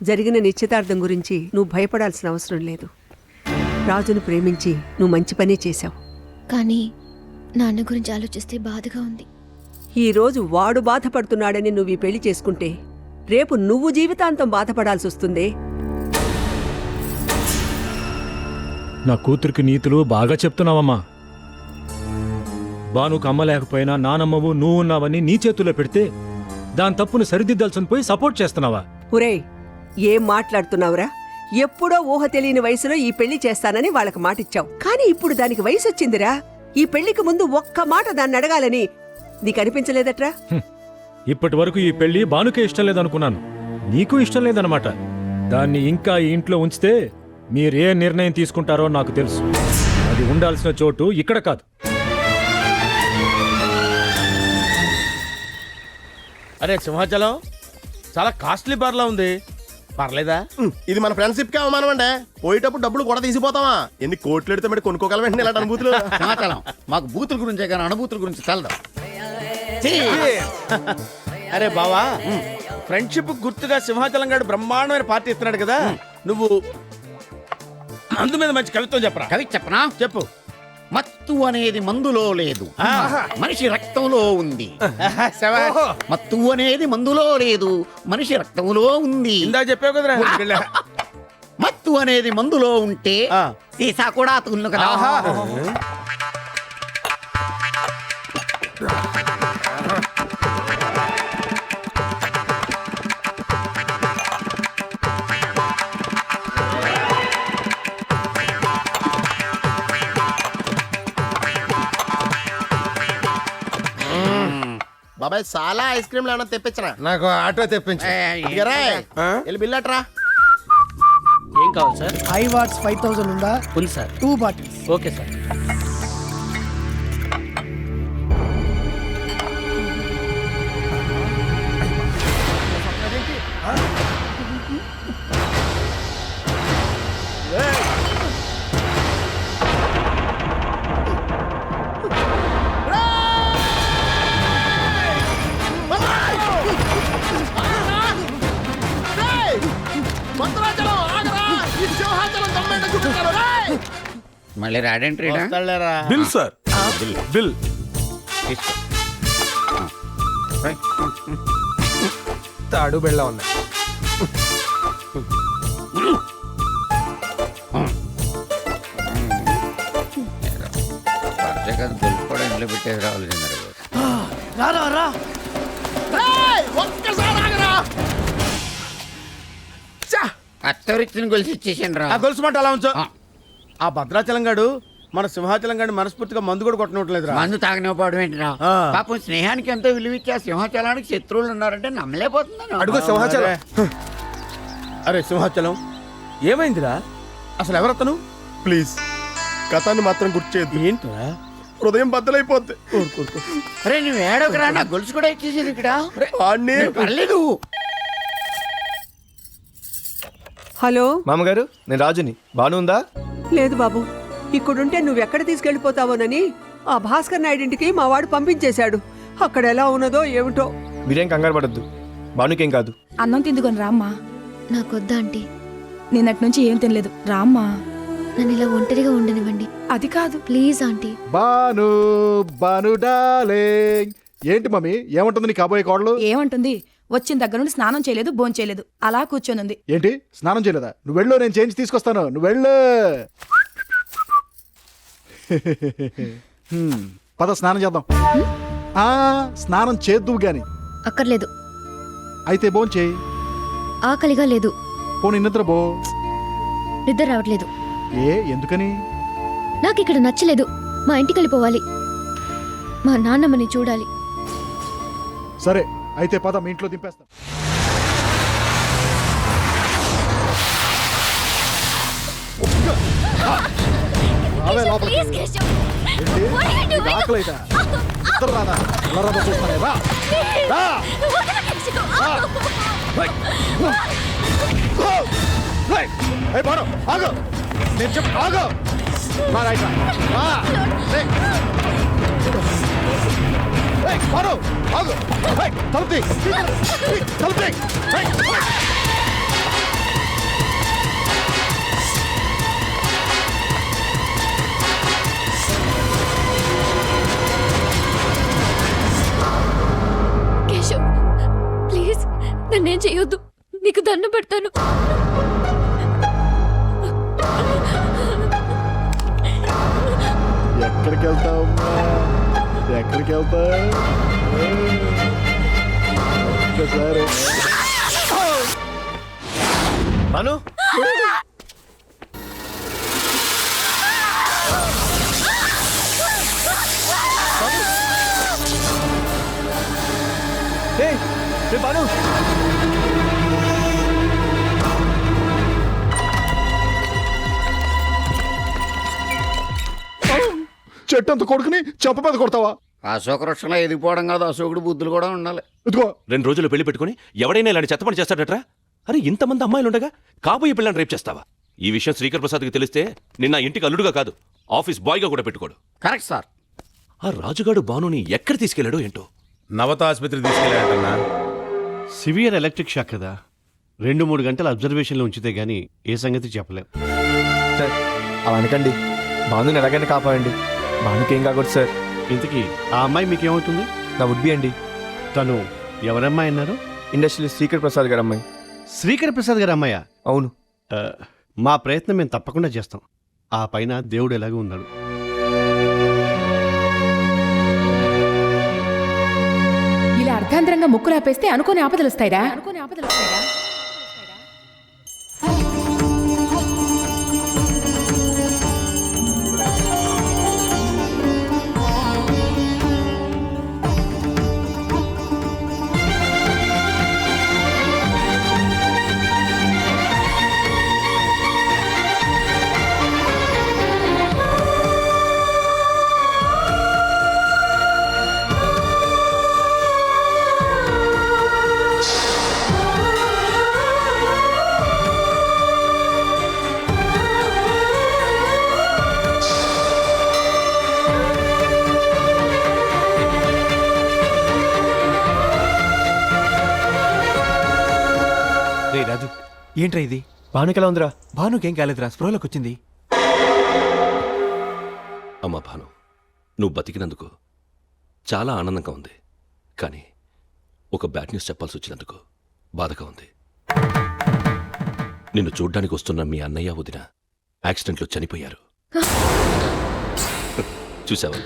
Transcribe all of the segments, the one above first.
జరిగిన నిశ్చితార్థం గురించి నువ్వు భయపడాల్సిన అవసరం లేదు. రాజును ప్రేమించి నువ్వు మంచి పనే చేశావు. కానీ నాన్న గురించి ఆలోచిస్తే బాధగా ఉంది. ఈరోజు వాడు బాధపడుతున్నాడని నువ్వు ఈ పెళ్లి చేసుకుంటే రేపు నువ్వు జీవితాంతం బాధపడాల్సి వస్తుందే. నా కూతురికి నీతులు బాగా చెప్తున్నావమ్మా. బానుకు అమ్మ లేకపోయినా నానమ్మవు నువ్వు ఉన్నావని నీ చేతుల్లో పెడితే దాని తప్పును సరిదిద్దాల్సిన పోయి సపోర్ట్ చేస్తున్నావా? ఒరేయ్, ఏం మాట్లాడుతున్నావురా? ఎప్పుడో ఊహ తెలియని వయసులో ఈ పెళ్లి చేస్తానని వాళ్ళకి మాటిచ్చావు. కానీ ఇప్పుడు దానికి వయసు వచ్చిందిరా. ఈ పెళ్లికి ముందు ఒక్క మాట దాన్ని అడగాలని నీకు అనిపించలేదట్రా? ఇప్పటి వరకు ఈ పెళ్లి బానుకే ఇష్టం లేదనుకున్నాను. నీకు ఇష్టం లేదన్నమాట. దాన్ని ఇంకా ఈ ఇంట్లో ఉంచితే మీరే నిర్ణయం తీసుకుంటారో నాకు తెలుసు. అది ఉండాల్సిన చోటు ఇక్కడ కాదు. అరే సింహాచలం, చాలా కాస్ట్లీ బార్లా ఉంది, పర్లేదా? ఇది మన ఫ్రెండ్షిప్ కి అవమానం అండి. పోయేటప్పుడు డబ్బులు కూడా తీసిపోతావా? ఎన్ని కోట్లు ఎడితే మరి కొనుక్కోగలమండి ఇలాంటి అనుభూతులు. సింహాచలం, మాకు బూతుల గురించే కానీ అనుభూతుల గురించి తెలదు. అరే బావా, ఫ్రెండ్షిప్ గుర్తుగా సింహాచలం గారు బ్రహ్మాండమైన పార్టీ ఇస్తున్నాడు కదా, నువ్వు అందు మీద మంచి కవిత్వం చెప్పరా. కవి చెప్పనా? చెప్పు. మత్తు అనేది మందులో లేదు, మనిషి రక్తంలో ఉంది. మత్తు అనేది మందులో లేదు, మనిషి రక్తంలో ఉంది. ఇందా చెప్పావు కదరా. మత్తు అనేది మందులో ఉంటే సీసా కూడా తుల్లు కదా. బాబాయ్ చాలా ఐస్ క్రీమ్ ఏమన్నా తెప్పించరా? నాకు ఆటో తెప్పించు. వెళ్ళి బిల్లట్రా. ఏం కావాలి సార్? ఐ వాట్స్ 5000 ఉందా? ఉంది సార్. 2 బాటిల్స్. Okay sir. మళ్ళీ రాడేంట్రీ? Bill sir, bill. తాడు బెళ్ళ ఉన్నాయి. కూడా ఇంట్లో పెట్టేసి రావాల్సింది. అత్తరిచ్చిన గొలుసు ఇచ్చేసాను రా. ఆ గొలుసు మాట అలా ఉంచు. ఆ భద్రాచలం గాడు మన సింహాచలం గాడిని మనస్ఫూర్తిగా మందు కూడా కొట్టనట్లేదు. మందు తాగనివ్వడం ఏంటిరా? పాపం స్నేహానికి ఎంతో విలువిచ్చి ఆ సింహాచలానికి శత్రువులు ఉన్నారంటే నమ్మలేకపోతున్నాను. అడుగు సింహాచలం. అరే సింహాచలం, ఏమైందిరా? అసలు ఎవరతను? ప్లీజ్ కథాన్ని మాత్రం గుర్తు చేయద్దు. ఏంట్రా? హృదయం బద్దలైపోద్ది. అరే నువ్వు ఏడవకరా, నా గొలుసు కూడా ఇచ్చేసేది ఇక్కడ. పర్లేదు. హలో మామగారు, నేను రాజుని. బాను ఉందా? లేదు బాబు, ఇక్కడుంటే నువ్వెక్కడ తీసుకెళ్ళిపోతావోనని ఆ భాస్కర్ నాయుడింటికి మా వాడు పంపించేశాడు. అక్కడ ఎలా ఉన్నదో ఏమిటో. మీరేం కంగారు పడద్దు, బానుకేం కాదు. అన్నం తిందుకొని రామ్మా. నాకొద్దా ఆంటీ, నిన్నటి నుంచి ఏం తినలేదు. రామ్మా. నన్ను ఇలా ఒంటరిగా ఉండనివ్వండి. అది కాదు, please aunty. Banu, Banu darling. ఏంటి మమ్మీ, ఏమంటుంది నీ కాబోయే కోడలు? ఏమంటుంది? వచ్చిన దగ్గర నుండి స్నానం చేయలేదు, భోంచేయలేదు, అలా కూర్చొనుంది. ఏంటి స్నానం చేయలేదా? నువ్వు వెళ్ళు, నేను చేంజ్ తీసుకొస్తాను. నువ్వు వెళ్ళు. పద స్నానం చేద్దాం. స్నానం చేద్దువు గాని. అక్కర్లేదు. అయితే భోంచేయి. ఆకలిగా లేదు. పోనీ నిద్రపో. నిద్ర రావట్లేదు. ఎందుకని? నాకు ఇక్కడ నచ్చలేదు. మా ఇంటికి వెళ్ళిపోవాలి. మా నాన్నమ్మని చూడాలి. సరే అయితే పద, మీ ఇంట్లో దింపేస్తాం. ఆకలైతా ఇద్దరు రాదా? చూస్తానే రా. బాను ఆగు, నేను చెప్పు ఆగు. బాను ఆగు. తలుపు తలుపు దండం పెడతాను. ఎక్కడికి వెళ్తావమ్మా? ఎక్కడికి వెళ్తావు? ఒక్కసారి భాను ఏయ్, రే భాను చెట్టు అంత కొడుకుని చెప్ప మీద కొడతావా? అశోక వృక్షంలో ఎదిగిపోవడం కాదు, అశోకుడు బుద్ధులు కూడా ఉండాలి. ఇదిగో 2 రోజులు పెళ్లి పెట్టుకుని ఎవడైనా ఇలాంటి చెత్తపని చేస్తాడట్రా? అరే ఇంతమంది అమ్మాయిలు ఉండగా కాబోయే పిల్లని రేపు చేస్తావా? ఈ విషయం శ్రీకర్ ప్రసాద్కి తెలిస్తే నిన్న ఇంటికి అల్లుడుగా కాదు ఆఫీస్ బాయ్గా కూడా పెట్టుకోడు. Correct sir. ఆ రాజుగాడు బానుని ఎక్కడ తీసుకెళ్లాడో ఏంటో. నవత ఆసుపత్రికి తీసుకెళ్ళాడన్నా. సివియర్ ఎలక్ట్రిక్ షాక్ కదా, 2-3 గంటల అబ్జర్వేషన్లో ఉంచితే గానీ ఏ సంగతి చెప్పలేం. సార్ అలా అనకండి, భానుని ఎలాగైనా కాపాడండి. భానుకి ఏం కాకూడదు సార్. ఇంతకీ ఆ అమ్మాయి మీకేమవుతుంది? నా వుడ్ బి అండి. తను ఎవరమ్మాయి అన్నారు? ఇండస్ట్రియల్ శ్రీకర్ ప్రసాద్ గారు అమ్మాయి. శ్రీకర్ ప్రసాద్ గారు అమ్మాయా? అవును. మా ప్రయత్నం మేము తప్పకుండా చేస్తాం. ఆ పైన దేవుడు ఎలాగూ ఉన్నాడు. ఇలా అర్ధాంతరంగా ముక్కులు ఆపేస్తే అనుకోని ఆపదలు వస్తాయిరా. రే రాజు, ఏంట్రా ఇది? భానుకి ఎలా ఉందిరా? భానుకి ఏం కాలేదురా, స్పృహలోకి వచ్చింది. అమ్మా భాను, నువ్వు బతికినందుకు చాలా ఆనందంగా ఉంది. కానీ ఒక బ్యాడ్ న్యూస్ చెప్పాల్సి వచ్చినందుకు బాధగా ఉంది. నిన్ను చూడ్డానికి వస్తున్న మీ అన్నయ్య వదిన యాక్సిడెంట్లో చనిపోయారు. చూసావా,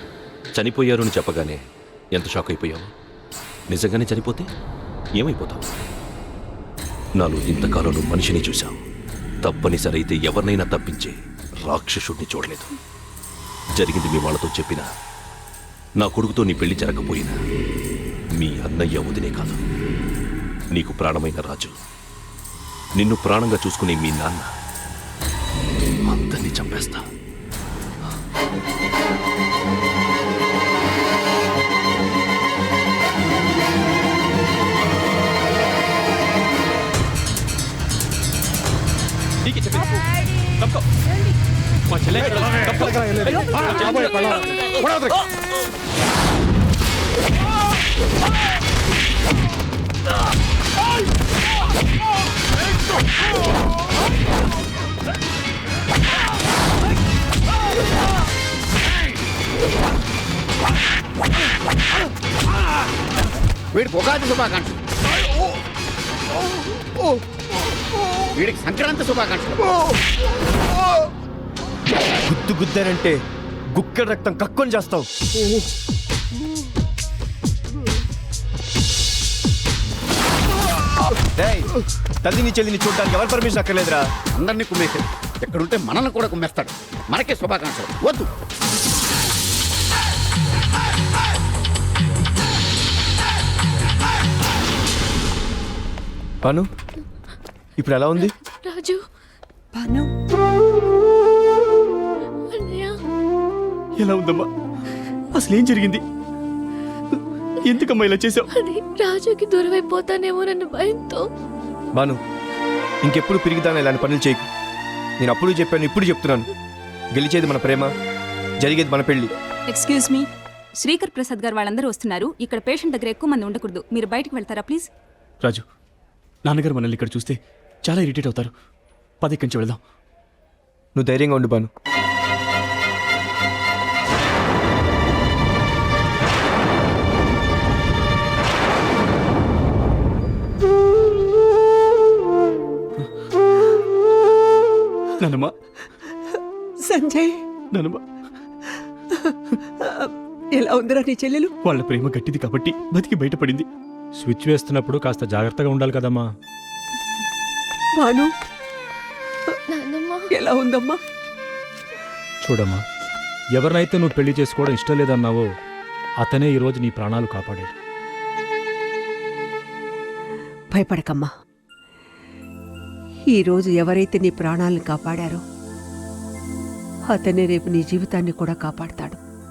చనిపోయారు అని చెప్పగానే ఎంత షాక్ అయిపోయావు. నిజంగానే చనిపోతే ఏమైపోతావు? నాలో ఇంతకాలంలో మనిషిని చూశావు. తప్పనిసరైతే ఎవరినైనా తప్పించే రాక్షసుడిని చూడలేదు. జరిగింది మీ వాళ్ళతో చెప్పినా, నా కొడుకుతో నీ పెళ్లి జరగకపోయినా మీ అన్నయ్య వదినే కాదు, నీకు ప్రాణమైన రాజు, నిన్ను ప్రాణంగా చూసుకునే మీ నాన్న అందరినీ చంపేస్తా. వీడికి ఉగాది శుభాకాంక్షలు, వీడికి సంక్రాంతి శుభాకాంక్షలు. గుద్దు గుద్దారంటే గుక్కల రక్తం కక్కుని చేస్తావు. తల్లిని చెల్లిని చూడడానికి ఎవరి పర్మిషన్ అక్కర్లేదురా. అందరినీ కుమ్మేశాడు, ఎక్కడుంటే మనల్ని కూడా కుమ్మేస్తాడు. మనకే శుభాకాంక్షలు వద్దు. భాను ఇప్పుడు ఎలా ఉంది? రాజు, భాను, అన్నయ్య, ఎలా ఉందమ్మా? అసలు ఏం జరిగింది? ఎందుకమ్మా ఇలా చేసావు? అది రాజుకి దూరమైపోతానేమోనన్న భయంతో. భాను, ఇంకెప్పుడు పిరిగిదానా ఇలాంటి పనులు చేయకు. నేను అప్పుడు చెప్పాను, ఇప్పుడు చెప్తున్నాను. గెలిచేది మన ప్రేమ, జరిగేది మన పెళ్లి. ఎక్స్క్యూజ్ మీ, శ్రీకర్ ప్రసాద్ గారు వాళ్ళందరూ వస్తున్నారు. ఇక్కడ పేషెంట్ దగ్గర ఎక్కువ మంది ఉండకూడదు. మీరు బయటకు వెళ్తారా ప్లీజ్? రాజు, నాన్నగారు మనల్ని ఇక్కడ చూస్తే చాలా ఇరిటేట్ అవుతారు. పది ఇక్కడి నుంచి వెళ్దాం. నువ్వు ధైర్యంగా ఉండు భాను. నానమ్మ సంజయ్, నానమ్మ ఎలా ఉందిరా నీ చెల్లెలు? వాళ్ళ ప్రేమ గట్టిది కాబట్టి బతికి బయటపడింది. స్విచ్ వేస్తున్నప్పుడు కాస్త జాగ్రత్తగా ఉండాలి కదమ్మా. భాను నాన్నమ్మ ఎలా ఉందమ్మా? చూడమ్మా, ఎవరినైతే నువ్వు పెళ్లి చేసుకోవడం ఇష్టం లేదన్నావో అతనే ఈరోజు నీ ప్రాణాలు కాపాడాడు. భయపడకమ్మా. ఈరోజు ఎవరైతే నీ ప్రాణాలను కాపాడారో అతనే రేపు నీ జీవితాన్ని కూడా కాపాడతాడు.